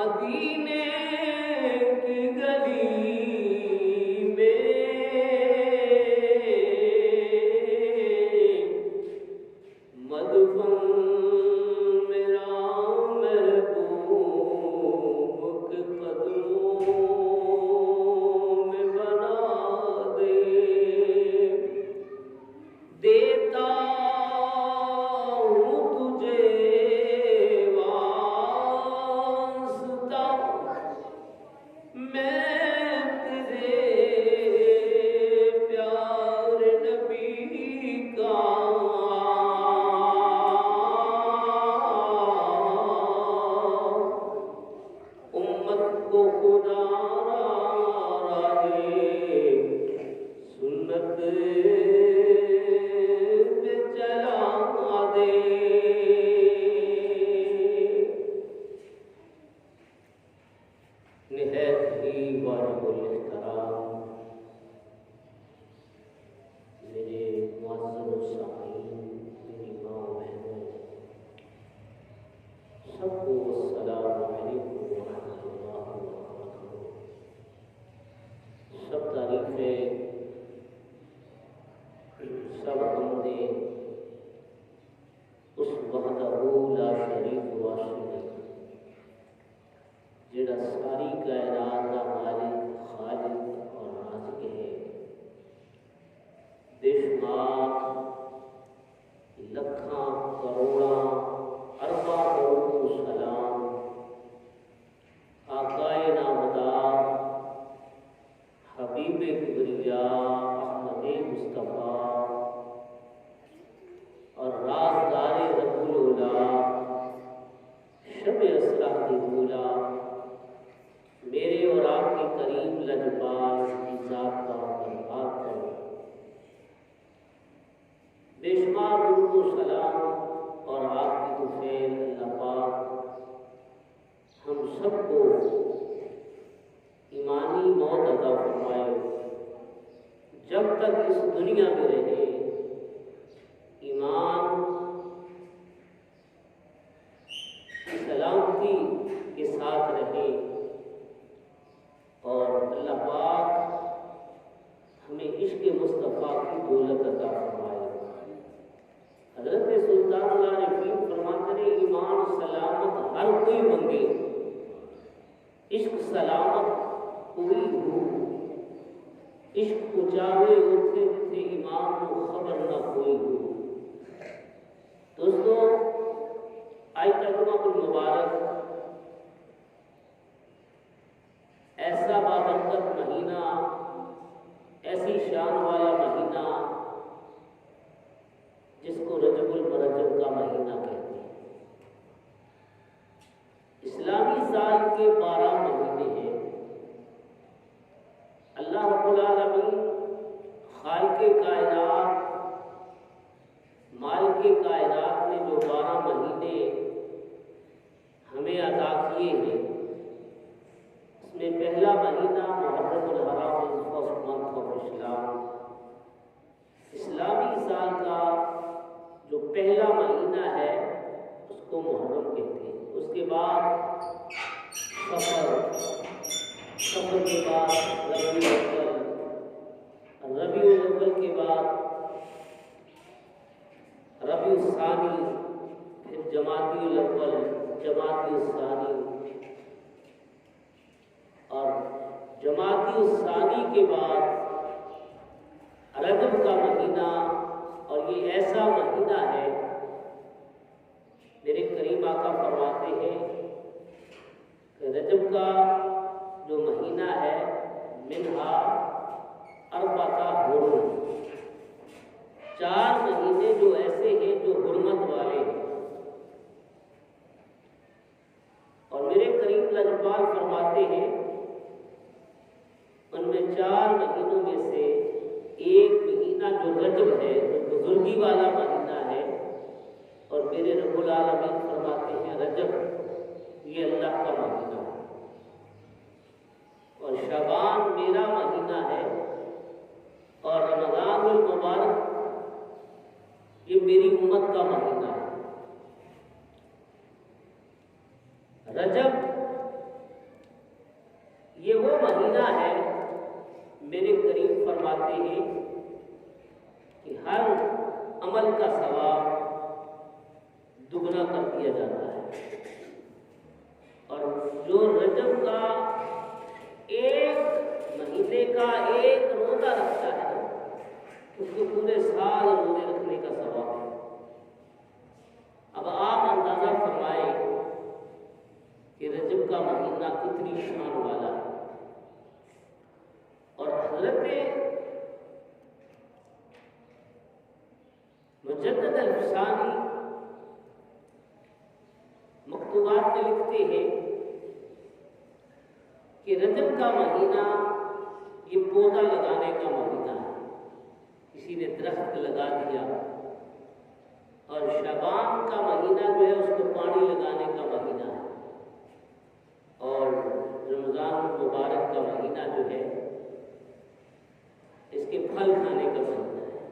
مدینے کی گلی میں مدفن میرا محبوب کے قدموں میں بنا دے، دیتا ہوں تجھے واسطہ میں تیرے پیار نبی کا، امت کو خدا راہ سنت پہ چلا دے۔ نہایت ہی واجب الاحترام میرے معزز سامعین، میری ماں و بہنوں، سب کو السلام علیکم ورحمۃ اللہ وبرکاتہ۔ سب تعریفیں، سب حمدیں اس وحدہ لا شریک واسطے جڑا ساری کائنات کا مالک، خالق اور رازق ہے۔ بے شمار لکھاں کروڑاں ارباں درود و سلام آقائے نامدار حبیب کبریا احمد مصطفیٰ اور رازدار رب العلا شب اسرا کی بولا میرے اور آپ کے کریم لجپال کی ذات کا برباد کرو۔ بے شمار درود و سلام اور آپ کی توفیق اللہ پاک ہم سب کو ایمانی موت عطا فرمائے، جب تک اس دنیا میں رہے ایمان کی سلامتی کے ساتھ رہے، اور اللہ پاک ہمیں عشق مصطفیٰ کی دولت عطا فرمائے۔ حضرت سلطان العارفین فرماتے ہیں ایمان سلامت ہر کوئی منگے، عشق سلامت کوئی ہو، عشق کو چاہے اٹھے جتنے ایمان کو خبر نہ کوئی ہو۔ دوستو، آج ترجمہ المبارک ایسا بابرکت مہینہ، ایسی شان والا مہینہ جس کو رجب المرجب کا مہینہ کہتے ہیں۔ اسلامی سال کے 12 مہینے ہیں۔ اللہ رب العالمین خالق کائنات، مالک کائنات نے جو 12 مہینے ہمیں عطا کیے ہیں، اس میں پہلا مہینہ محرم الحرام فرسٹ منتھ آف اسلام، اسلامی سال کا جو پہلا مہینہ ہے اس کو محرم کہتے ہیں۔ اس کے بعد سفر کے بعد ربیع الاول کے بعد ربیع الثانی، پھر جمادی الاول، جمادی الثانی، اور جمادی الثانی کے بعد رجب کا مہینہ۔ اور یہ ایسا مہینہ ہے، میرے کریم آقا فرماتے ہیں کہ رجب کا جو مہینہ ہے منہا اربعہ حرم، 4 مہینے جو ایسے ہیں جو حرمت والے ہیں۔ اور میرے کریم لجپال فرماتے ہیں ان میں 4 مہینوں میں سے ایک مہینہ جو رجب ہے، جو بزرگی والا مہینہ ہے، اور میرے رب العالمین فرماتے ہیں رجب یہ اللہ کا مہینہ ہے، اور شعبان میرا مہینہ ہے، اور رمضان المبارک یہ میری امت کا مہینہ ہے۔ رجب فرماتے ہیں کہ ہر عمل کا ثواب دگنا کر دیا جاتا ہے، اور جو رجب کا ایک مہینے کا ایک روزہ رکھتا ہے اس کو پورے سال روزے رکھنے کا ثواب ہے۔ اب آپ اندازہ فرمائیں کہ رجب کا مہینہ کتنی شان والا ہے، اور حضرت مجدد الفسانی مکتوبات میں لکھتے ہیں کہ رجب کا مہینہ یہ پودا لگانے کا مہینہ ہے، کسی نے درخت لگا دیا، اور شعبان کا مہینہ جو ہے اس کو پانی لگانے کا مہینہ ہے، اور رمضان المبارک کا مہینہ جو ہے اس کے پھل کھانے کا مہینہ ہے۔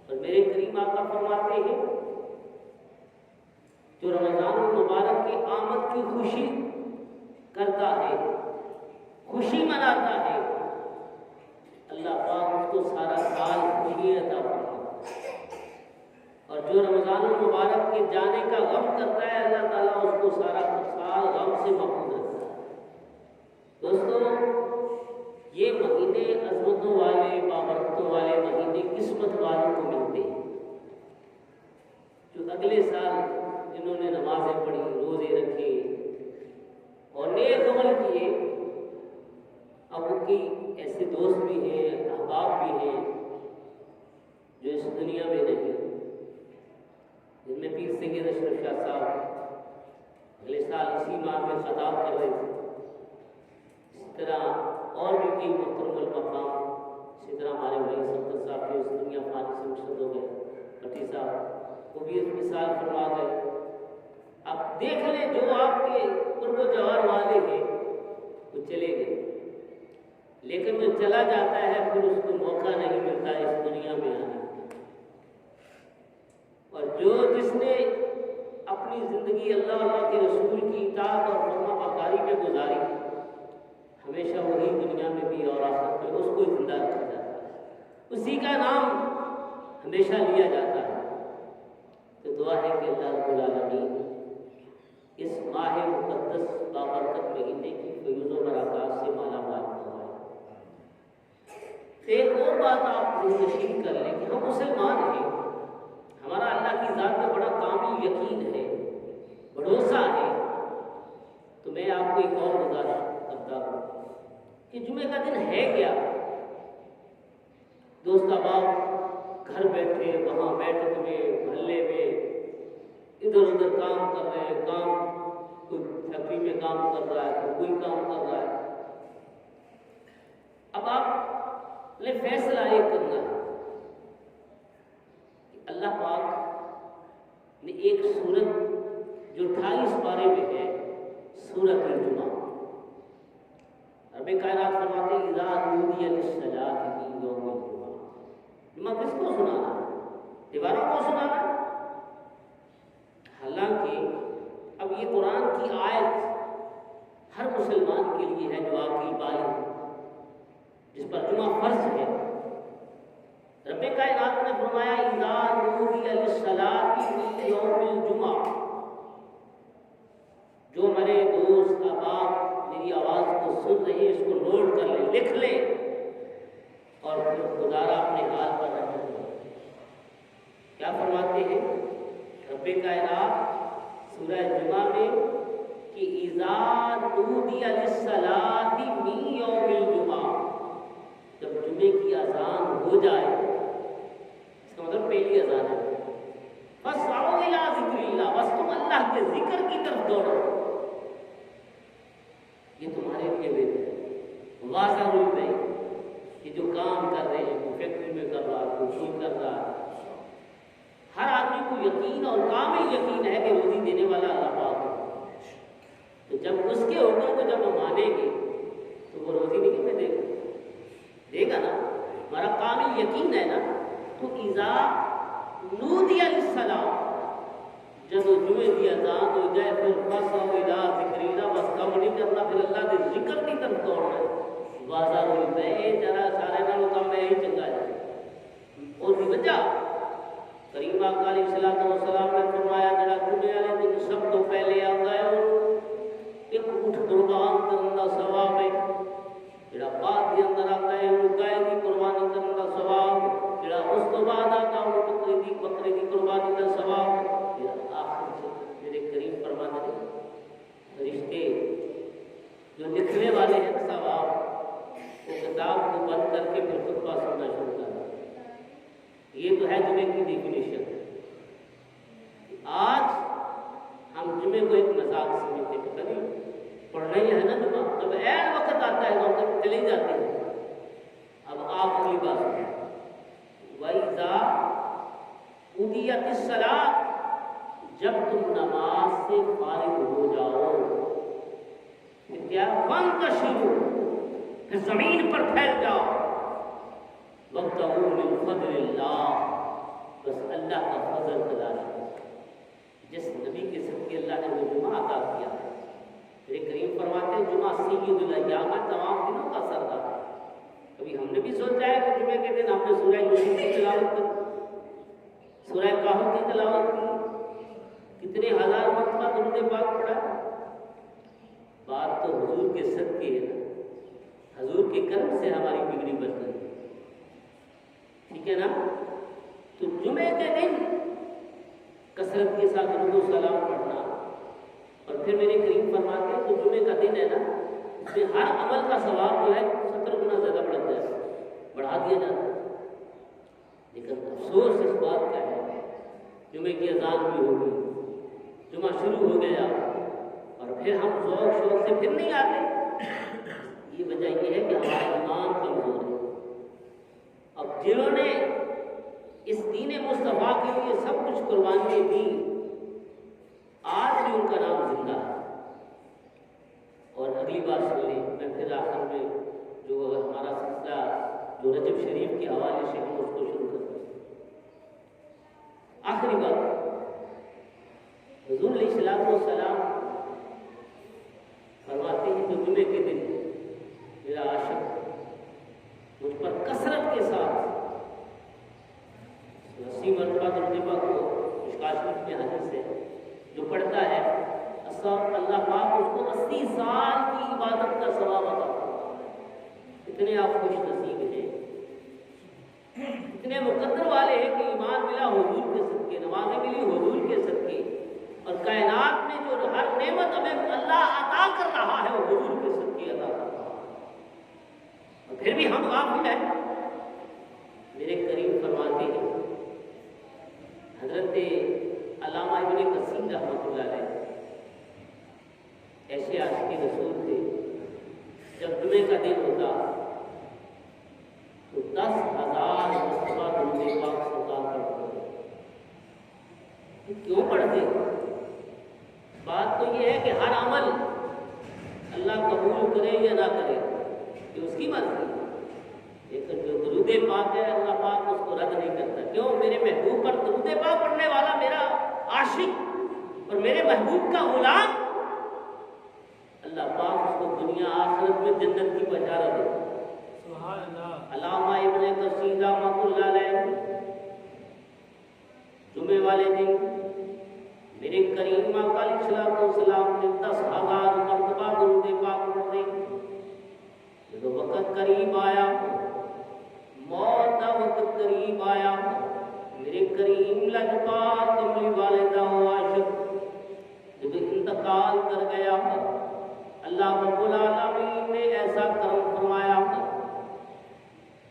اور میرے کریم آقا فرماتے ہیں جو رمضان المبارک کی آمد کی خوشی کرتا ہے، خوشی مناتا ہے، اللہ پاک اس کو سارا سال خوشی عطا فرماتا ہے، اور جو رمضان المبارک کے جانے کا غم کرتا ہے اللہ تعالیٰ اس کو سارا سال غم سے محفوظ رکھتا ہے۔ دوستو، یہ مہینے عظمتوں والے بابرکتوں والے مہینے قسمت والوں کو ملتے ہیں، جو اگلے سال جنہوں نے نمازیں پڑھی، روزے رکھے اور نیک عمل کیے، اب ان کی ایسے دوست بھی ہیں، احباب بھی ہیں جو اس دنیا میں نہیں، جن میں پیر سید اشرف شاہ صاحب اگلے سال اسی ماہ میں خطاب کر رہے تھے، اسی طرح اور بھی کئی محترم المقام، اسی طرح ہمارے بھائی سمدر صاحب جو اس دنیا فانی سے مشرد ہو گئے، بٹی صاحب وہ بھی اس مثال فرما گئے۔ اب دیکھ لیں جو آپ کے قرب و جوار والے ہیں وہ چلے گئے، لیکن جو چلا جاتا ہے پھر اس کو موقع نہیں ملتا اس دنیا میں آنے کا، اور جس نے اپنی زندگی اللہ کے رسول کی اطاعت اور فرما برداری میں گزاری، ہمیشہ وہی دنیا میں بھی اور آخرت میں اس کو زندہ رکھا جاتا ہے، اسی کا نام ہمیشہ لیا جاتا ہے۔ تو دعا ہے کہ اللہ رب العالمین اس ماہ مقدس بابرکت مہینے کی فیض و برکات سے مالا مال فرمائے۔ ایک اور بات آپ ذہن کر لیں کہ ہم مسلمان ہیں، ہمارا اللہ کی ذات میں بڑا کامل یقین ہے، بھروسہ ہے، تو میں آپ کو ایک اور گزارش کرتا ہوں کہ جمعے کا دن ہے کیا؟ دوست احباب گھر بیٹھے، وہاں بیٹھک میں، محلے میں ادھر ادھر کام کر رہے ہیں، کوئی فیکٹری میں کام کر رہا ہے، کوئی کام کر رہا ہے۔ اب آپ نے فیصلہ یہ کرنا ہے کہ اللہ پاک نے ایک سورت جو 28 پارے میں ہے، سورۃ الجمعہ، رب کائنات فرماتے ہیں اذا نودی للصلاۃ من یوم الجمعہ۔ جمعہ کس کو سنانا ہے؟ دیواروں کو سنانا ہے؟ حالانکہ اب یہ قرآن کی آیت ہر مسلمان کے لیے ہے جو عاقل بالغ، جس پر جمعہ فرض ہے۔ رب کائنات نے فرمایا اذا نودی للصلاۃ من یوم الجمعہ۔ جو ہمارے دوست احباب میری آواز کو سن رہے ہیں اس کو نوٹ کر لیں، لکھ لیں، اور پھر گزارا اپنے حال پر رکھ دیں۔ کیا فرماتے ہیں رب کائنات سورہ جمعہ میں کہ اذا نودی للصلاۃ من یوم الجمعہ، جب جمعے کی اذان ہو جائے، اس کا مطلب پہلی اذان ہے، فاسعوا الی ذکر اللہ، بس تم اللہ کے ذکر کی طرف دوڑو۔ یہ تمہارے لیے بہتر ہے، واضح روپ نہیں کہ جو کام کر رہے ہیں، کوئی فیکٹری میں کر رہا ہے، کوئی کر رہا ہے، ہر آدمی کو یقین اور کامل یقین ہے کہ روزی دینے والا اللہ پاک ہے۔ تو جب اس کے حکم کو جب ہم مانیں گے تو وہ روزی نہیں کتنے دے گا؟ دے گا نا، ہمارا کامل یقین ہے نا۔ تو اذا نودی للصلاۃ، جب جمعے کی اذان ہو جائے پھر فاسعوا الی ذکر اللہ، بس کم نہیں کرنا، پھر اللہ کے ذکر کی طرف دوڑنا ہے۔ واضح روپ ہے ذرا سارے نالوں کم ہے ہی پڑھنا ہی ہے نا جمعہ. جب عین وقت آتا ہے تو ہم چلے جاتے ہیں. اب آپ اگلی بات سنیں. وَإِذَا قُضِيَتِ الصَّلَاةُ، جب تم نماز سے فارغ ہو جاؤ پھر کیا؟ فَانْتَشِرُوا، پھر زمین پر پھیل جاؤ. وَابْتَغُوا مِنْ فَضْلِ اللَّهِ، بس اللہ کا فضل تلاش کرو. جس نبی کے صدقے اللہ نے وہ جمعہ عطا کیا ہے. میرے کریم فرماتے ہیں جمعہ سید الایام ہے، تمام دنوں کا سردار ہے. کبھی ہم نے بھی سوچا ہے کہ جمعے کے دن ہم نے سورہ یوسف کی تلاوت کی، سورہ کہف کی تلاوت کی، کتنے ہزار مرتبہ درود پاک پڑھا. بات تو حضور کے صدقے ہے نا، حضور کے کرم سے ہماری بگڑی بچ گئی. ٹھیک ہے نا؟ تو جمعے کے دن کثرت کے ساتھ درود و سلام پڑھنا. اور پھر میرے کریم فرماتے ہیں تو جمعے کا دن ہے نا، اس میں ہر عمل کا ثواب جو ہے 70 گنا زیادہ بڑھا دیا جاتا ہے. لیکن افسوس اس بات کا ہے جمعے کی اذان بھی ہوگی، جمعہ شروع ہو گیا اور پھر ہم ذوق شوق سے پھر نہیں آتے. یہ وجہ یہ ہے کہ ہمارا ایمان کمزور ہے. اب جنہوں نے اس دین مصطفیٰ کے لیے سب کچھ قربانیاں دی، آج بھی ان کا نام زندہ ہے. اور اگلی بات سن لیں، میں پھر آخر میں جو ہمارا سلسلہ جو رجب شریف کے حوالے سے ہم اس کو شروع کرتے ہیں. آخری بات، حضور علیہ السلام فرماتے ہیں کہ جمعے کے دن میرا عاشق مجھ پر کثرت کے ساتھ 80 مرتبہ درود پاک کو مشکوٰۃ شریف میں حدیث ہے جو پڑھتا ہے اللہ پاک اس کو 80 سال کی عبادت کا ثواب عطا کرتا ہے. اتنے آپ خوش نصیب ہیں، اتنے مقدر والے ہیں کہ ایمان ملا حضور کے صدقے، نمازیں ملی حضور کے صدقے، اور کائنات میں جو ہر نعمت ہمیں اللہ عطا کر رہا ہے وہ حضور کے صدقے عطا کر رہا ہے. اور پھر بھی ہم غافل ہیں. میرے کریم فرماتے ہیں، حضرت علامہ ابن کثیر رحمۃ اللہ علیہ ایسے عاشق رسول تھے، جب جمعے کا دن ہوتا تو 10,000 مرتبہ درود پاک سرکار پڑھتے. کیوں پڑھتے؟ بات تو یہ ہے کہ ہر عمل اللہ قبول کرے یا نہ کرے یہ اس کی مرضی ہے، لیکن جو درود پاک ہے اللہ پاک اس کو رد نہیں کرتا. کیوں؟ میرے محبوب پر درود پاک پڑھنے والا میرا عاشق اور میرے محبوب کا غلام، اللہ پاک اس کو دنیا آخرت میں جنت کی بشارت دیتا. سبحان اللہ. علامہ ابن کثیر رحمۃ اللہ علیہ جمعے والے دن میرے کریم آقا علیہ السلام نے 10,000 مرتبہ درود پاک پڑھے. جب وقت قریب آیا، موت کا وقت قریب آیا، میرے کریم لجپال کملی والدہ و عاشق جب انتقال کر گیا، اللہ رب العالمین نے ایسا کرم فرمایا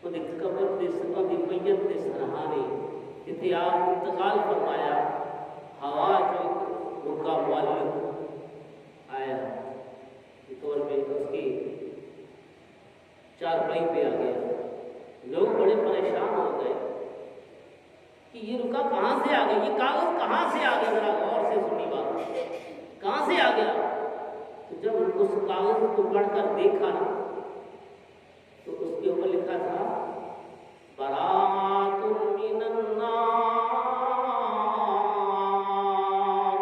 خود قبر دے سبب میت دے سرحانے جتنے آپ انتقال فرمایا، ہوا جو رکا معلق آیا طور پہ اس کی چارپائی پہ آ گیا. لوگ بڑے پریشان ہو گئے کہ یہ رکا کہاں سے آ گیا، یہ کاغذ کہاں سے آ گیا. ذرا غور سے سنی بات، کہاں سے آ گیا؟ جب اس کاغذ کو پڑھ کر دیکھا نا تو اس کے اوپر لکھا تھا برات من النار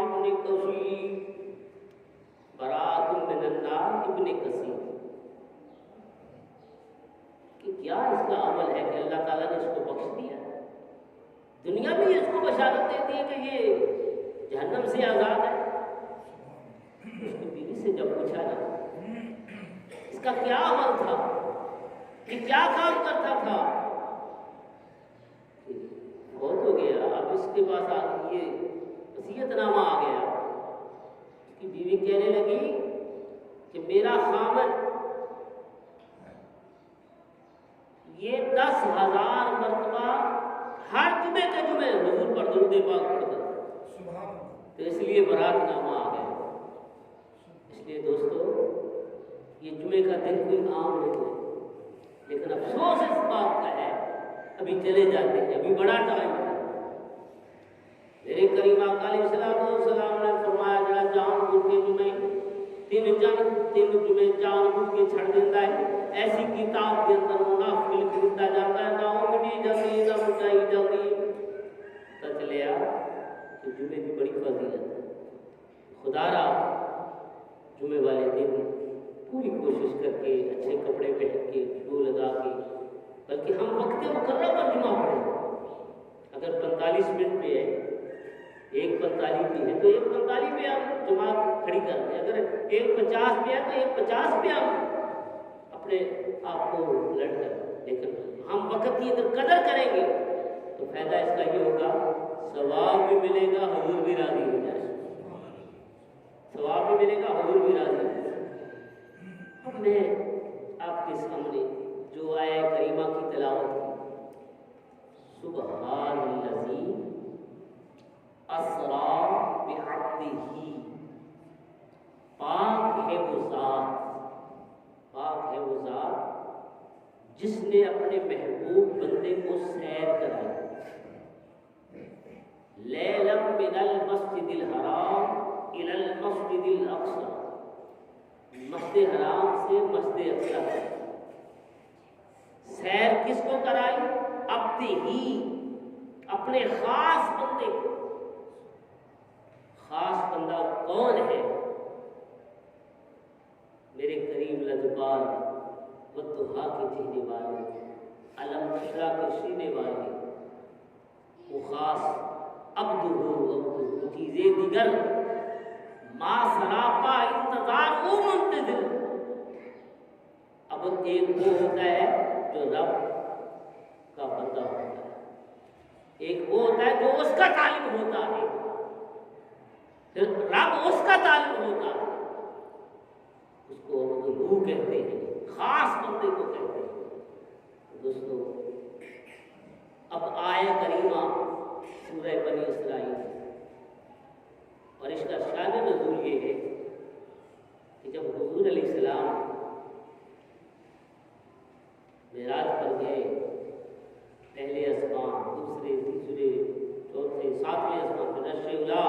ابن کثیر، برات من النار ابن کثیر. کہ کیا اس کا عمل ہے کہ اللہ تعالیٰ نے اس کو بخش دیا. دنیا بھی اس کو بشارت دیتی ہے کہ یہ جہنم سے آزاد ہے. اس کی بیوی سے جب پوچھا نا اس کا کیا عمل تھا، یہ کیا کام کرتا تھا، بہت ہو گیا اب اس کے پاس یہ وصیت نامہ آ گیا. اس کی بیوی کہنے لگی کہ میرا خامن یہ 10,000 مرتبہ ہر جمعے کے جمعے حضور پر درود پاک پڑھتا تھا، تو اس لیے برات نامہ آ گیا. اس لیے دوستو جمعے کا دن کوئی عام نہیں ہے، لیکن افسوس اس بات کا ہے ابھی چلے جاتے ہیں، ابھی بڑا ٹائم ہے۔ میرے کریم آقا علیہ السلام نے فرمایا جڑا جان بوجھ کے جمعے تین جمعے جان بوجھ کے چھڑ دیتا ہے، ایسی کتاب کے اندر منافق لکھ دیتا جاتا ہے، نہ اونگی جلدی نہ اونچائی جلدی۔ پتہ چلیا کہ جمعے کی بڑی فضیلت ہے۔ خدا را جمعے والے دن پوری کوشش کر کے اچھے کپڑے پہن کے شو لگا کے، بلکہ ہم وقت مقررہ پر جمعہ پڑھیں۔ اگر 45 منٹ پہ ہے، 1:45 پہ ہے تو 1:45 پہ ہم جماعت کھڑی کر دیں، اگر 1:50 پہ ہے تو 1:50 پہ ہم اپنے آپ کو لڑ کر، لیکن ہم وقت کی اگر قدر کریں گے تو فائدہ اس کا یہ ہوگا، ثواب بھی ملے گا، حضور بھی راضی ہو جائے، ثواب بھی ملے گا، حضور بھی راضی ہو جائے۔ اب میں آپ کے سامنے جو آیہ کریمہ کی تلاوت کی، سبحان الذی اسریٰ بعبدہ، پاک ہے وہ ذات، پاک ہے وہ ذات جس نے اپنے محبوب بندے کو سیر کرائی، لیلا من المسجد الحرام الی المسجد الاقصی، مسجد حرام سے مسجد اقصی سیر کس کو کرائی؟ عبدہ ہی، اپنے خاص بندے کو۔ خاص بندہ کون ہے؟ میرے کریم لجپال والضحیٰ کے جینے والے، علم نشرہ کے سینے والے، وہ خاص عبدہ چیزیں دیگر ما سراپا انتظار وہ منتظر۔ اب ایک وہ ہوتا ہے جو رب کا بندہ ہوتا ہے، ایک وہ ہوتا ہے جو اس کا طالب ہوتا ہے، پھر رب اس کا طالب ہوتا ہے، اس کو روح کہتے ہیں، خاص بندے کو کہتے ہیں۔ دوستو اب آیہ کریمہ سورہ بنی اسرائیل، اور اس کا شان نزول یہ ہے کہ جب حضور علیہ السلام معراج پر گئے، پہلے آسمان، دوسرے، تیسرے، چوتھے، 7ویں آسمان، پھر عرش اولی،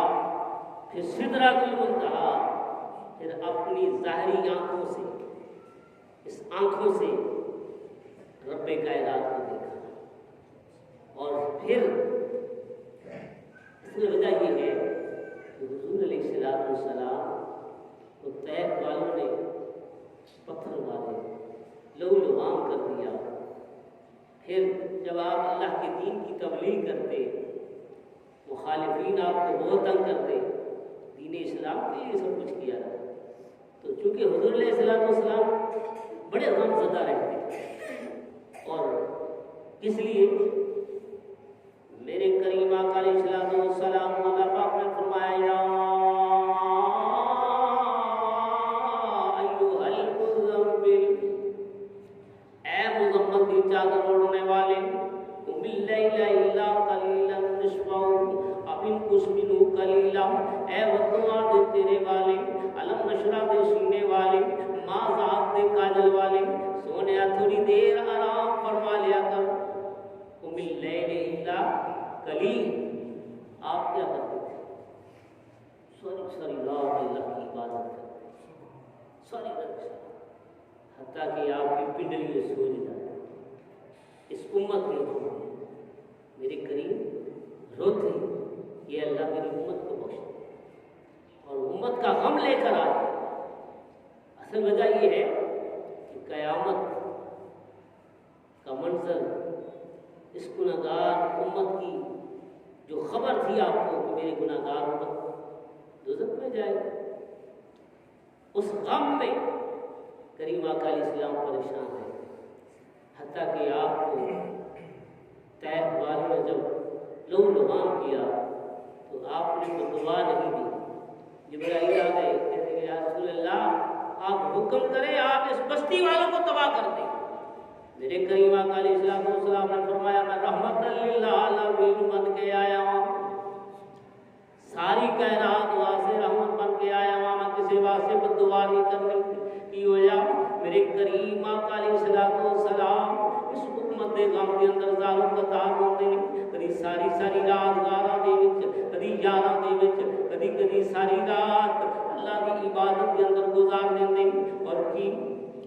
پھر سدرۃ المنتہا، پھر اپنی ظاہری آنکھوں سے، اس آنکھوں سے رب کائنات کو دیکھا، اور پھر اس کی وجہ یہ ہے کہ حضور علیہ السلام کو طیف والوں نے پتھر مارے، لہو لہام کر دیا۔ پھر جب آپ اللہ کے دین کی تبلیغ کرتے، مخالفین آپ کو بہت تنگ کرتے، دین اسلام کے لیے سب کچھ کیا تھا، تو چونکہ حضور علیہ السلام بڑے غم زدہ رہتے، اور اس لیے میرے کریم آقا علیہ السلام اللہ پاک نے فرمایا، یا ایھا المزمل، اے مزمل کی چادر اوڑھنے والے، قم اللیل الا قلیلا نصفہ، اب انقص منہ قلیلا، اے ودعا دے تیرے والے، علم نشرہ دے سینے والے، ما ذات دے کاجل والے، سونیا تھوڑی دیر آرام فرما لیا کر۔ قم اللیل الا قلیل، آپ کیا کرتے تھے؟ ساری رات اللہ کی عبادت کرتے، ساری رات، حتیٰ کہ آپ کی پنڈلیاں سوج جائیں۔ اس امت نے میرے قریب روتے، یہ اللہ میری امت کو بخش دے، اور امت کا غم لے کر آئے۔ اصل وجہ یہ ہے کہ قیامت کا منظر، اس گناہگار امت کی جو خبر تھی آپ کو کہ میری گناہگار امت دوزخ میں جائے گی، اس غم میں کریم آقا علیہ السلام پریشان ہے، حتیٰ کہ آپ کو طیف والوں نے جب لہو لہام کیا تو آپ نے دعا نہیں دی۔ جبرائیل آ گئے، کہتے ہیں یا رسول اللہ آپ حکم کریں، آپ اس بستی والوں کو تباہ کر دیں۔ میرے کریم آقا علیہ السلام نے فرمایا میں رحمت للعالمین بن کے آیا ہوں، ساری کائنات واسطے رحمت بن کے آیا ہوں، میں کسی واسطے بد دعا نہیں کرنی۔ کی ہویا میرے کریم آقا علیہ الصلوۃ والسلام اس امت دے غم دے اندر زارو قطار ہوندے نے کدی ساری ساری رات غاراں دے وچ کدی یاراں دے وچ کدی کدی ساری رات اللہ دی عبادت دے اندر گزار دیندے اور کی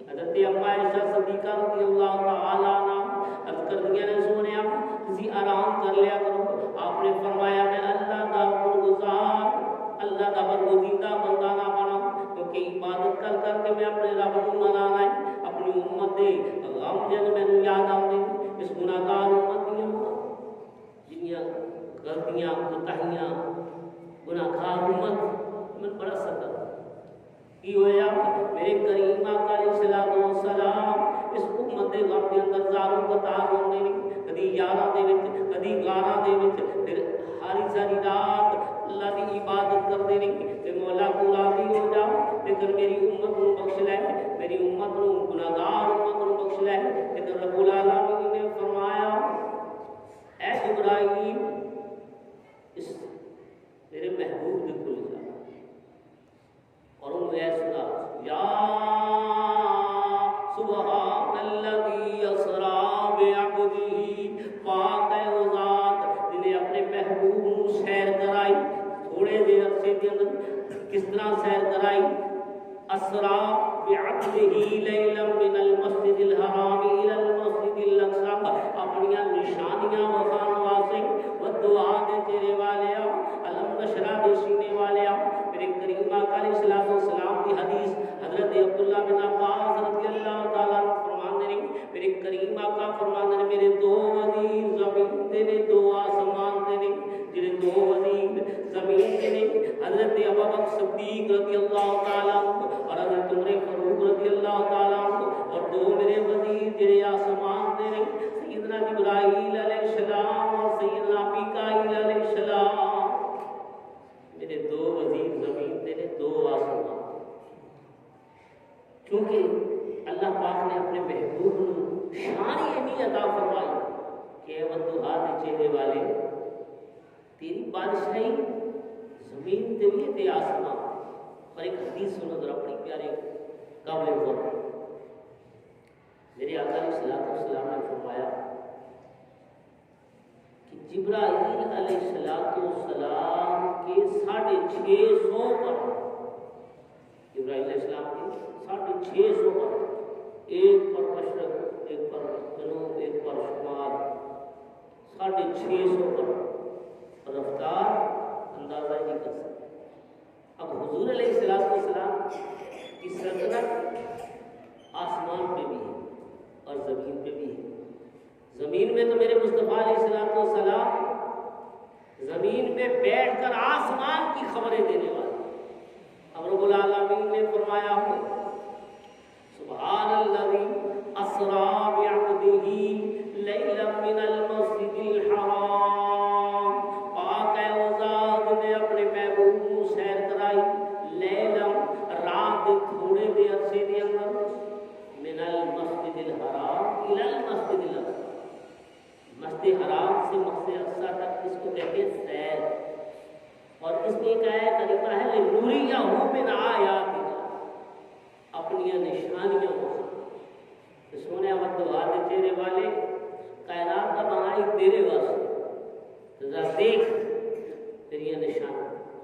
حضرت اما عائشہ صدیقہ رضی اللہ تعالی عنہا عرض کر دیا نے سونیا کسی آرام کر لیا کرو آپ نے فرمایا میں اللہ دا برگزار اللہ دا برگزیدہ بندہ نہ بنا کیونکہ عبادت کر کر کے میں اپنے رب کو منانا ہے اپنی امت دے غم جن میں یاد آتے اس گناہگار امت دیا غلطیاں کوتاہیاں گناہگار امت میں بڑا سکتا کی ہویا میرے کریم آقا علیہ الصلوۃ والسلام اس امت دے غم دے اندر زارو قطار ہوندے نے کدی یاراں دے وچ کدی غاراں دے وچ پھر ساری ساری رات اللہ دی عبادت کردے نے تے مولا کو راضی ہو جا لیکن میری امت نو بخش لے میری امت نو گناہگار امت نو بخش لے لیکن رب العالمین نے فرمایا اے جبرائیل اس میرے محبوب دے کول جا اور انہوں نے سنا یا سبحان الذی اسرا بعبدہ پاک ہے وہ ذات جنہیں اپنے محبوب کو سیر کرائی تھوڑے دیر عرصے کے اندر کس طرح سیر کرائی اسرا بعبدہ لیلا من المسجد الحرام الى المسجد الاقصى اپنی نشانیاں وخان واسے و دعا دے تیرے والے علم نشرہ دے سینے والے میرے کریم آقا علیہ السلام کی حدیث حضرت عبداللہ بن عباس رضی اللہ تعالیٰ فرماندے نے میرے کریم آقا فرماندے نے میرے دو وزیر زمین دے نے دو آسمان دے نے جنہیں دو وزیر زمین دے نے حضرت ابوبکر صدیق رضی اللہ تعالیٰ اور حضرت عمر فاروق رضی اللہ تعالیٰ اور دو میرے وزیر جنہیں آسمان دے نے سیدنا جبرائیل علیہ السلام اور سیدنا میکائیل علیہ السلام میرے دو وزیر زمین دے نے دو آسمان کیونکہ اللہ پاک نے اپنے محبوب کو شان ہی عطا فرمائی کہ اے ودھا دے چہرے والے تیری بادشاہی زمین تے بھی تے آسمان اور ایک حدیث سنو ذرا بڑی پیارے قابل غور میرے آقا علیہ السلام نے فرمایا کہ جبرائیل علیہ السلام کے 650 پر جبرائیل علیہ السلام کے 650 پر ایک پر مشرق ایک پر جنوب ایک پر شمال 650 پر رفتار اندازہ نہیں کر سکتے اب حضور علیہ السلام کی سلطنت آسمان پہ بھی ہے اور زمین پہ بھی ہے زمین میں تو میرے مصطفیٰ علیہ السلام زمین پہ بیٹھ کر آسمان کی خبریں دینے والے اب رب العالمین نے فرمایا سبحان الذی اسرا بعبدہ لیلا من المسجد الحرام پاک ہے وہ ذات نے اپنے محبوب کو سیر کرائی لیلا رات تھوڑے دے عرصے دے اندر من المسجد الحرام الى المسجد الاقصى مسجد حرام سے مسجد اقصی تک اس کو کہتے ہیں سیر اور اس میں ایک آیت کریمہ ہے لنوریہ من آیاتنا اپنی نشانیاں سونے ود دعا دے تیرے والے کائنات کا بنائی تیرے واسطے ذرا دیکھ تیری نشان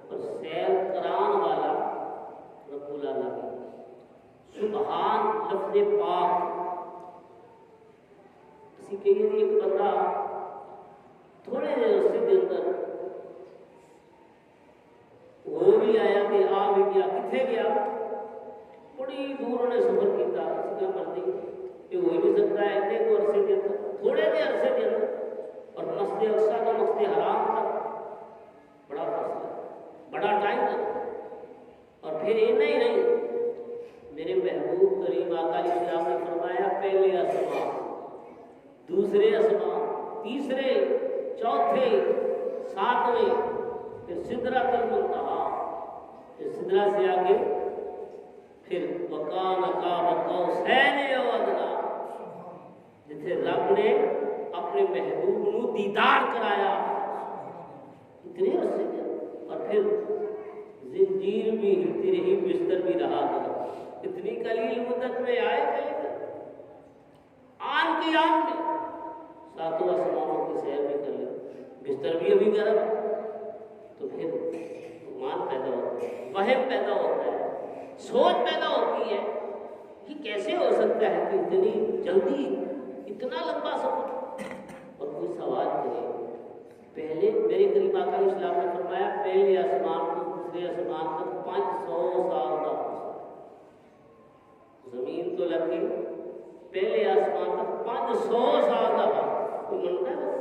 اور سیر کران والا رب العالمین سبحان لفظ پاک اسی کہیے کہ ایک بندہ تھوڑے دیر رستے کے اندر وہ بھی آیا کہ آ بھی گیا کتنے گیا بڑی دور نے سفر کیتا اسی کا مرضی کہ وہ بھی سکتا ہے اتنے کو عرصے کے اندر تھوڑے دیر عرصے کے اندر اور مسجد اقصی کا مسجد حرام تک بڑا فاصلہ بڑا ٹائم تھا اور پھر اتنا ہی نہیں میرے محبوب کریم آقا علیہ السلام نے فرمایا پہلے آسمان دوسرے آسمان تیسرے چوتھے ساتویں پھر سدرۃ المنتہا پھر سدرہ سے آگے پھر وکان قاب قوسین او ادنی جتھے رب نے اپنے محبوب نو دیدار کرایا اتنے عرصے کے اور پھر زنجیر بھی ہلتی رہی بستر بھی رہا کرا اتنی قلیل وہم پیدا ہوتا ہے، سوچ پیدا ہوتی ہے کہ کیسے ہو سکتا ہے کہ اتنی جلدی اتنا لمبا سفر۔ اور کوئی سوال کرے، پہلے میرے کریم آقا علیہ السلام نے فرمایا پہلے آسمان کو دوسرے آسمان تک 500 سال کا زمین تو لگ گئی، پہلے آسمان تک 500 سال کا کوئی منتا ہے؟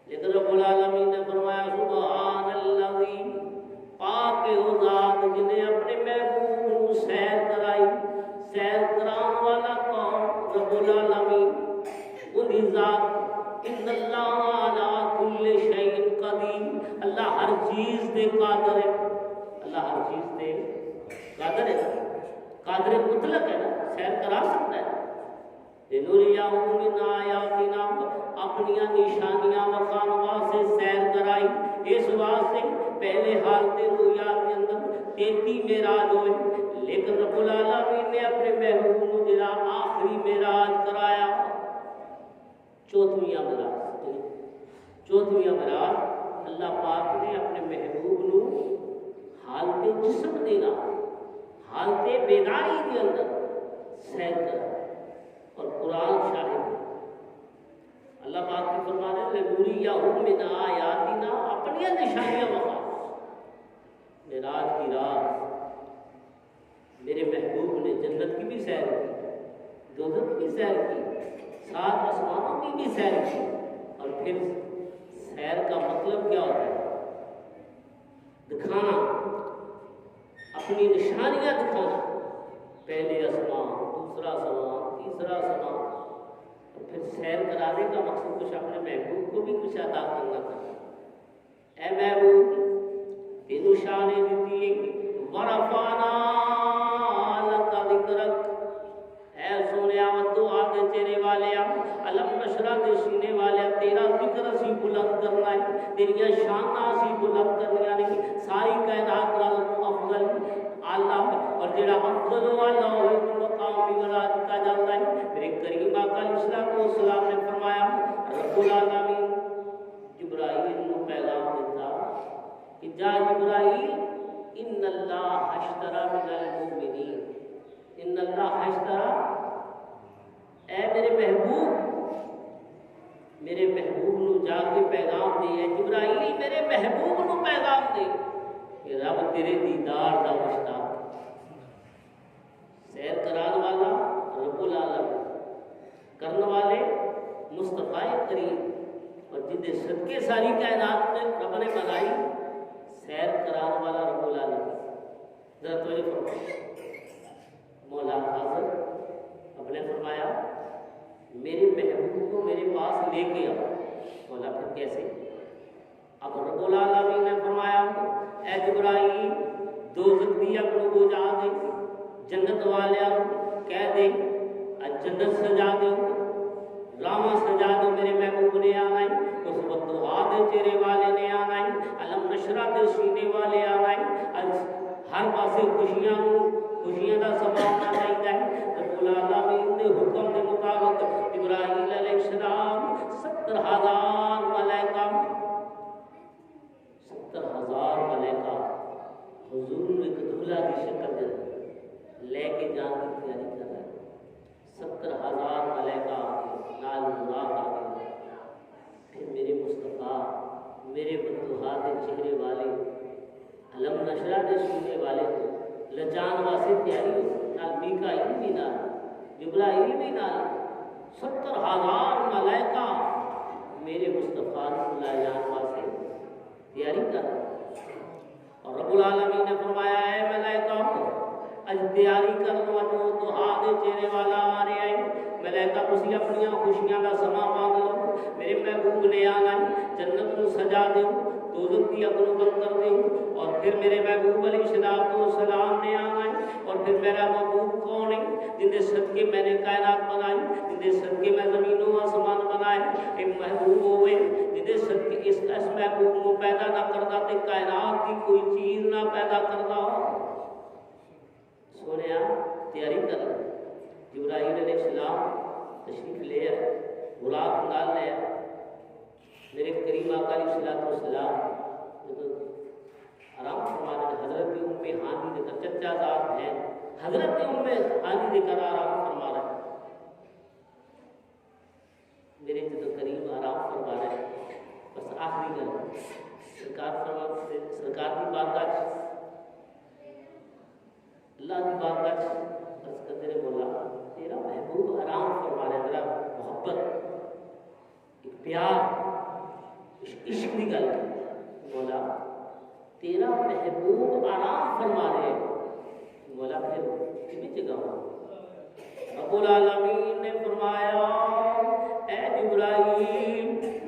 لیکن رب العالمین نے فرمایا سبحان اللہ، پاک وہ ذات جنہیں اپنے محبوب کو سیر کرائی۔ سیر کران والا کون؟ رب العالمین، وہی ذات۔ ان اللہ علی کل شیء قدیر، اللہ ہر چیز دے قادر ہے، اللہ ہر چیز دے قادر ہے، قادر مطلق ہے نا، سیر کرا سکتا ہے۔ لنریہم من آیاتنا، اپنی نشانیاں مکان واسطے سیر کرائی، اس واسطے پہلے حالت رویا کے اندر 33 معراج ہوئے، لیکن رب العالمین نے اپنے محبوب کو جڑا آخری معراج کرایا 4ویں معراج۔ 4ویں معراج اللہ پاک نے اپنے محبوب کو حالت جسم دینا، حالت بیداری کے اندر سیر کرایا۔ اور قرآن شاہد ہے، اللہ پاک کی فرمانے لنریہم من آیاتنا، اپنی نشانیاں بخا۔ معراج کی رات میرے محبوب نے جنت کی بھی سیر کی، دوزخ کی بھی سیر کی، 7 آسمانوں کی بھی سیر کی۔ اور پھر سیر کا مطلب کیا ہوتا ہے؟ دکھانا، اپنی نشانیاں دکھانا، پہلے آسمان، دوسرا آسمان، تیسرا آسمان۔ اور پھر سیر کرانے کا مقصد کچھ اپنے محبوب کو بھی کچھ عطا کرنا تھا۔ اے محبوب، تینوں شانیں دیتی ورفعنا لک ذکرک، اے سونیا ودعا دے چہرے والے، علم نشرہ دے سینے والے، تیرا ذکر اسی بلند کرنا ہے، تیریاں شاناں اسی بلند کرنیاں نہیں۔ ساری کائنات نالوں افضل اللہ، اور جڑا افضل والا ہوئے تو مقام بھی بنا دیتا جاتا ہے۔ میرے کریم آقا علیہ السلام نے فرمایا رب العالمین جبرائیل کو پیغام دیتا کہ جا جبرائیل، ان اللہ اشترى من المؤمنین، ان اللہ اشترى، اے میرے محبوب، میرے محبوب نو جا کے پیغام دے، اے جبرائیل میرے محبوب نو پیغام دے کہ رب تیرے دیدار دا مشتاق۔ سیر کران والا رب العالمین، کرن والے مصطفیٰ کریم، اور جدے صدقے ساری کائنات نے رب نے بنائی، سیر کران والا رب العالمین۔ ذرا توجہ فرمائیں، مولا حاضر اپنے فرمایا میرے محبوب کو میرے پاس لے کے آؤ۔ مولا پھر کیسے؟ اب رب العالمین نے فرمایا اے جبرائیل، دوزخ دی اپنوں بجا دے، جنت والیاں کہہ دے جنت سجا دو، راما سجا دو، میرے محبوب نے آنا ہے، اس وقت دے چہرے والے نے آنا ہے، علم نشرہ دے سینے والے آنا ہے، ہر پاسے خوشیاں دا سبب ہونا چاہیے ہے۔ رب العالمین دے حکم دے مطابق ابراہیل علیہ السلام 70,000 ملائکہ، 70,000 ملائکہ حضور ایک دولہ کی شکل دے لے کے جان کی تیاری کر رہے ہیں۔ 70,000 ملائکہ نال براق آگئے، پھر میرے مصطفیٰ، میرے فتوحات چہرے والے، علم نشرہ دے سینے والے کو لجان واسے تیاری ہو، نال میکائیل بھی نال، جبرائیل بھی نال، 70,000 ملائکہ میرے مصطفیٰ کو لجان واسے تیاری کر رہے ہیں۔ اور رب العالمین نے فرمایا ہے ملائکہ اج تیاری کر لو، جو دعا دے چہرے والا آنے آئے، ملائکہ تسی اپنیاں خوشیاں دا سما مانگ لو، میرے محبوب نے آنا ہے، جنت کو سجا دیو، دوزخ دی اگوں بند کر دیو، اور پھر میرے محبوب علیہ السلام نے آنا ہے۔ اور پھر میرا محبوب کون ہے؟ جن دے صدقے میں نے کائنات بنائی، جن دے صدقے میں زمین و آسمان بنائے، ایک محبوب ہوئے جن دے صدقے اس محبوب کو پیدا نہ کردا تے کائنات کی کوئی چیز نہ پیدا کردا۔ سونیا تیاری کر جبرائیل علیہ السلام تشریف لے آئے، براق نال لے آئے، میرے کریم آقا علیہ السلام آرام فرما رہے ہیں. حضرت ہانی دے کر چچا ذات ہیں, حضرت ہانی دے کر آرام فرما رہے ہیں. میرے جدو کریم آرام فرما رہے ہیں. بس آخری گل سرکار سرکار کی بارگاہ اللہ کی بارگاہ عرض کرتے رہے, مولا تیرا محبوب آرام فرما رہے ہیں. ذرا محبت, ایک پیار, عشق کی گل, مولا تیرا محبوب آرام فرما رہے ہیں. مولا پھر کتنی جگہ رب العالمین نے فرمایا, اے جبرائیل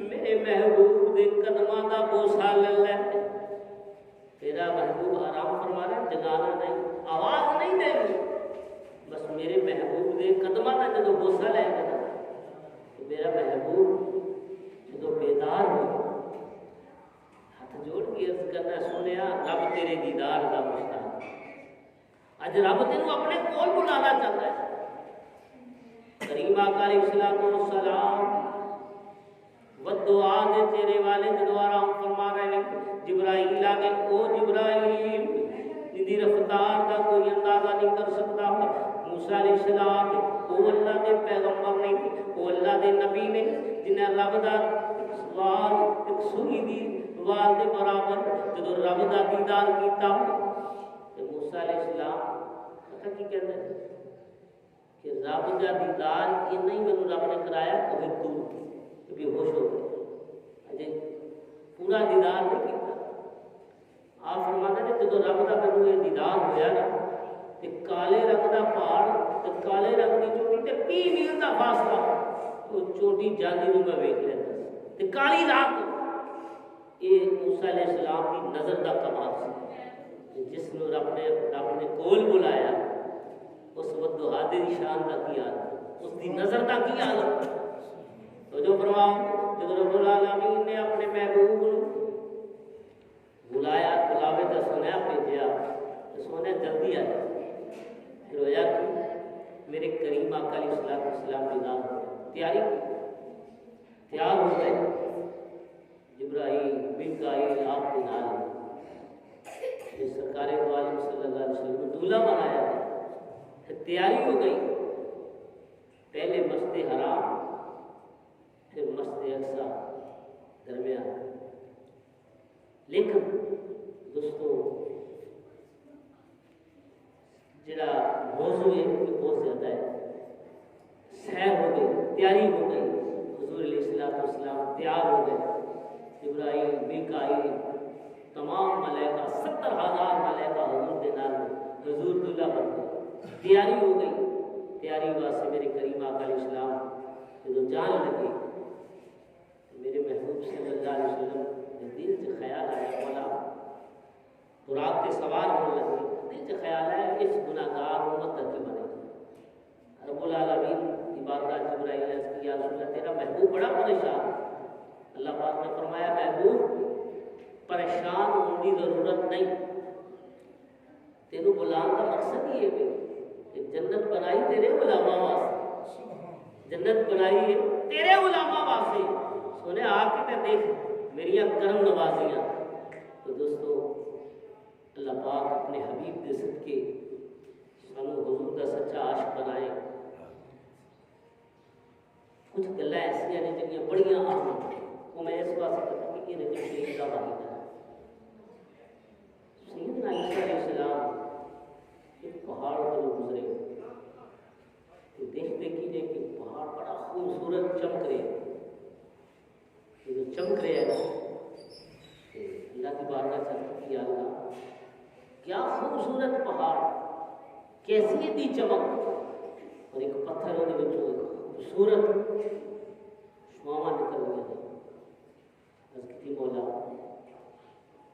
میرے محبوب دے قدماں دا بوسا لے لے. تیرا محبوب آرام فرما رہے ہیں, جگانا نہیں, آواز نہیں دے گی, بس میرے محبوب دے قدماں دا جدو بوسا لے گا تو میرا محبوب جدو بیدار ہو ہاتھ جوڑ کے عرض کرنا, سنیا رب تیرے دیدار دا مشتاق, اج رب تینوں اپنے کول بلانا چاہتا ہے. کریم آقا علیہ السلام والدعا دے تیرے والے جدو آرام فرما رہے ہیں, جبرائیل آ گئے. او جبرائیل جدی رفتار کا کوئی اندازہ نہیں کر سکتا. موسیٰ علیہ السلام وہ اللہ دے پیغمبر نہیں, وہ اللہ دے نبی نے جنہیں رب دا سوال ایک سوئی دی وال دے برابر جدو رب دا دیدار کیتا. موسیٰ علیہ السلام پتہ کی کہتے ہیں کہ رب دا دیدار یہ نہیں مینوں رب نے کرایا کوئی دور کی بے ہوش ہو گئے, اجے پورا دیدار نہیں کیتا. آپ فرماتے ہیں جدو رب دا مینوں یہ دیدار ہویا نا تے کالے رنگ دا پہاڑ تے کالے رنگ دی چوٹی تے 20 میل دا فاصلہ, وہ چوٹی جاندی نوں میں ویکھ لیتا تے کالی رات. یہ موسیٰ علیہ السلام کی نظر دا کمال سی, جس نو رب نے کول بلایا اس ودعا دے شان دا کی حال, اس دی نظر دا کی حال. تو جو فرماؤ جب رب العالمین نے اپنے محبوب نو بلایا, بلاوے دا سنیا بھیجیا, سونے جلدی آ جائے. پھر ہویا کہ میرے کریم آقا علیہ السلام دیدار ہو گئے, تیاری کی, تیار ہو گئے. جبرائیل میکائیل آپ کے نال یہ سرکار دو عالم صلی اللہ علیہ وسلم کو دولہا بنایا گیا. تیاری ہو گئی. پہلے مسجد حرام پھر مسجد اقصی درمیان. لیکن دوستو جڑا موضوع ہے وہ بہت زیادہ ہے. سیر ہو گئی, تیاری ہو گئی, حضور علیہ السلام تیار ہو گئے. جبرائیل میکائیل تمام ملائکہ 70,000 ملائکہ حضور کے نام حضور دولہا بن گئے. تیاری ہو گئی. تیاری واسطے میرے کریم آقا علیہ السلام جب جان لگے میرے محبوب صلی اللہ علیہ وسلم دل سے خیال آیا, مولا براق کے سوار ہونے لگے, دل سے خیال آیا اس گناہگار امت کا کی بنے گی. رب العالمین کی بارگاہ جبرائیل نے عرض کیا, رسول اللہ تیرا محبوب بڑا پریشان. اللہ پاک نے فرمایا محبوب پریشان ہونے کی ضرورت نہیں, تینوں بلانے کا مقصد یہ ہے کہ جنت بنائی تیرے علماء واسطے, جنت بنائی ہے تیرے علماء واسطے. سنے آ کے دیکھ میری کرم نوازیاں. تو دوستو اللہ پاک اپنے حبیب دے صدقے سانو حضور کا سچا عاشق بنائے. کچھ گلاں ایسیاں نے جنیاں بڑیاں اہم وہ میں اس واسطے پتہ کہ یہ شہید کا واحد ہے. سیدنا عیسیٰ علیہ السلام ایک پہاڑ پر گزرے تو دیکھتے کیجئے کہ پہاڑ بڑا خوبصورت چمک رہے ہیں. جو چمک رہے ہیں اللہ کی بارگاہ چاہتا کہ اللہ کیا خوبصورت پہاڑ, کیسی دی چمک, اور ایک پتھر ہونے بچوں خوبصورت شماما نکل گیا. بس کتنی مولا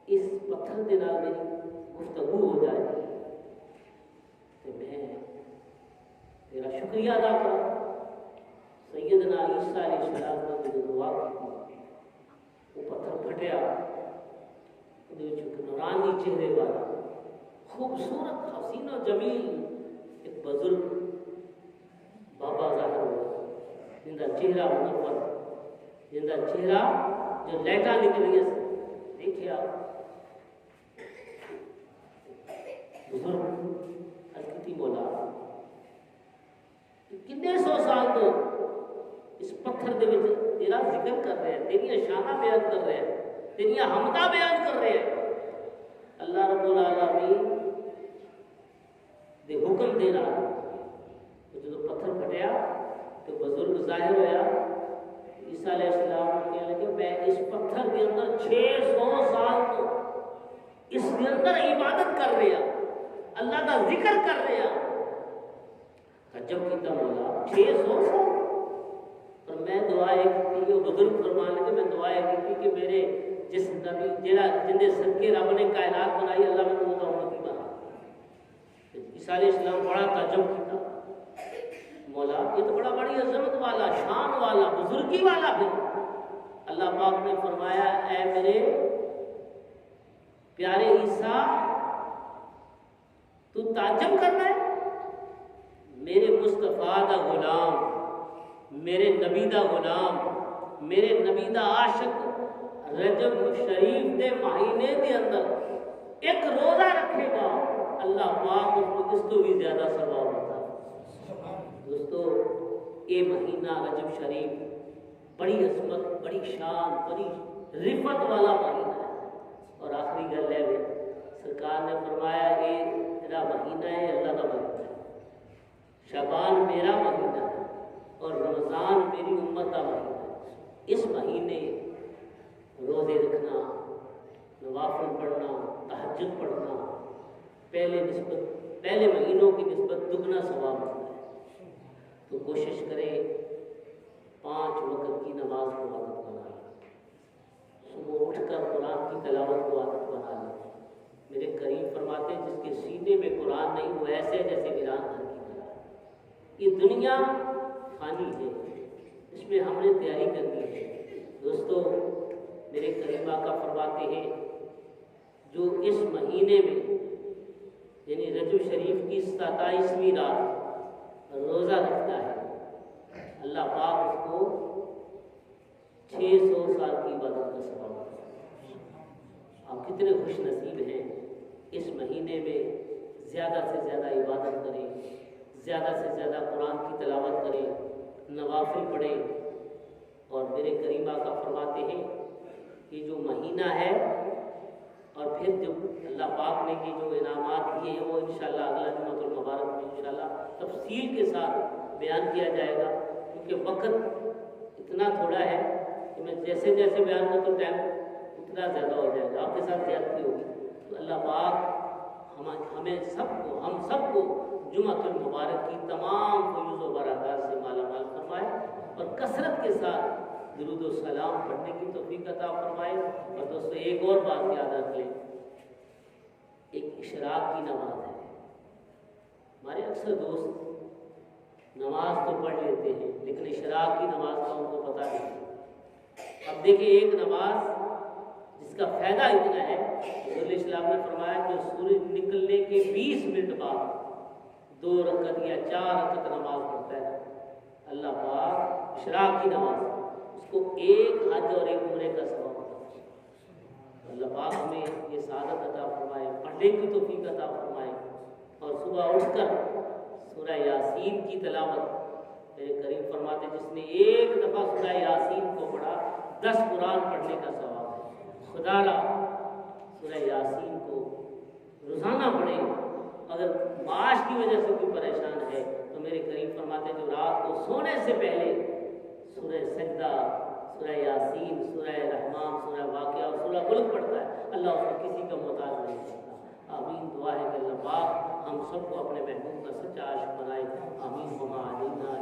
اس پتھر کے نال میری گفتگو ہو جائے تو میں تیرا شکریہ ادا کروں. سیدنا عیسیٰ علیہ السلام نے جو دعا کی وہ پتھر پھٹیا, نورانی چہرے والا خوبصورت حسین و جمیل ایک بزرگ بابا ظاہر ہوا, جن کا چہرہ منور, جن کا چہرہ جو لائٹاں نکلیاں دیکھیا بزرگ الکتی مولا کتنے 100 سال تو اس پتھر دے وچ تیرا ذکر کر رہے ہیں، تیری شانہ بیان کر رہے ہیں، تیری حمدہ بیان کر رہے ہیں۔ اللہ رب العالمین دے حکم دے رہا تو جو پتھر پھٹیا تو بزرگ ظاہر ہویا، عیسیٰ علیہ السلام کہنے لگے میں اس پتھر کے اندر 600 سال تو اس کے اندر عبادت کر رہے ہیں، اللہ کا ذکر کر رہے ہیں۔ جب کیتا مولا 600 سال، اور میں دعائیں کی، وہ بزرگ فرمان لگے میں دعائیں کی کہ میرے جس نبی جڑا جن دے صدقے رب نے کائنات بنائی، اللہ میں وہ امتی بنا۔ عیسیٰ علیہ السلام بڑا تعجب کیتا، مولا یہ تو بڑا بڑی عظمت والا، شان والا، بزرگی والا پھر۔ اللہ پاک نے فرمایا اے میرے پیارے عیسیٰ تو تعجب کرنا ہے، میرے مصطفیٰ دا غلام، میرے نبی دا غلام، میرے نبی دا عاشق رجب شریف دے مہینے دے اندر ایک روزہ رکھے گا، اللہ پاک اس کو اس تو بھی زیادہ ثواب ہوتا ہے۔ دوستو یہ مہینہ رجب شریف بڑی عظمت، بڑی شان، بڑی رفت والا مہینہ ہے۔ اور آخری گل ہے سرکار نے فرمایا یہ میرا مہینہ ہے، اللہ کا مہینہ ہے، شعبان میرا مہینہ ہے اور رمضان میری امت کا مہینہ ہے۔ اس مہینے روزے رکھنا، نوافل پڑھنا، تہجد پڑھنا پہلے مہینوں کی نسبت دگنا ثواب ہوتا ہے۔ تو کوشش کرے 5 وقت کی نماز کو عادت بنا لیں، صبح اٹھ کر قرآن کی تلاوت کو عادت بنا لیں۔ میرے کریم فرماتے ہیں جس کے سینے میں قرآن نہیں وہ ایسے جیسے ویران گھر کی طرح ہے۔ یہ دنیا فانی ہے، اس میں ہم نے تیاری کرنی ہے۔ دوستو میرے کریم آقا فرماتے ہیں جو اس مہینے میں یعنی رجب شریف کی 27ویں رات روزہ رکھتا ہے، اللہ پاک اس کو 600 سال کی عبادت کا ثواب دیتا ہے۔ آپ کتنے خوش نصیب ہیں، اس مہینے میں زیادہ سے زیادہ عبادت کریں، زیادہ سے زیادہ قرآن کی تلاوت کریں، نوافل پڑھیں۔ اور میرے کریم آقا فرماتے ہیں کہ جو مہینہ ہے اور پھر جو اللہ پاک نے کی جو انعامات دیے ہیں وہ انشاءاللہ اگلا جمعۃ المبارک میں انشاءاللہ تفصیل کے ساتھ بیان کیا جائے گا، کیونکہ وقت اتنا تھوڑا ہے کہ میں جیسے جیسے بیان کرتا ہوں ٹائم اتنا زیادہ ہو جائے گا، آپ کے ساتھ زیادتی ہوگی۔ تو اللہ پاک ہم سب کو جمعۃ المبارک کی تمام فیوز و برکات سے مالا مال فرمائے اور کثرت کے ساتھ درود و سلام پڑھنے کی توفیق عطا فرمائے۔ اور دوستو ایک اور بات یاد رکھ لیں، ایک اشراق کی نماز ہے۔ ہمارے اکثر دوست نماز تو پڑھ لیتے ہیں لیکن اشراق کی نماز کا ان کو پتہ نہیں۔ اب دیکھیں ایک نماز جس کا فائدہ اتنا ہے، رسول اسلام نے فرمایا کہ سورج نکلنے کے 20 منٹ بعد 2 رکعت یا 4 رکعت نماز پڑھتا ہے اللہ پاک اشراق کی نماز، اس کو ایک حج اور ایک عمرے کا ثواب ہوتا ہے۔ اللہ پاک ہمیں یہ سعادت عطا فرمائے، پڑھنے کی توفیق عطا فرمائے، اور صبح اٹھ کر سورہ یاسین کی تلاوت میرے کریم فرماتے جس نے ایک دفعہ سورہ یاسین کو پڑھا 10 قرآن پڑھنے کا ثواب ہے۔ خدا را سورہ یاسین کو روزانہ پڑھیں۔ اگر معاش کی وجہ سے کوئی پریشان ہے تو میرے کریم فرماتے جو رات کو سونے سے پہلے سورہ سجدہ، سورہ یاسین، سورہ رحمان، سورہ واقعہ اور سورہ ملک پڑھتا ہے، اللہ اس کو کسی کا محتاج نہیں کرتا۔ آمین۔ دعا ہے کہ اللہ پاک ہم سب کو اپنے محبوب کا سچا عاشق بنائے۔ آمین۔ وما علینا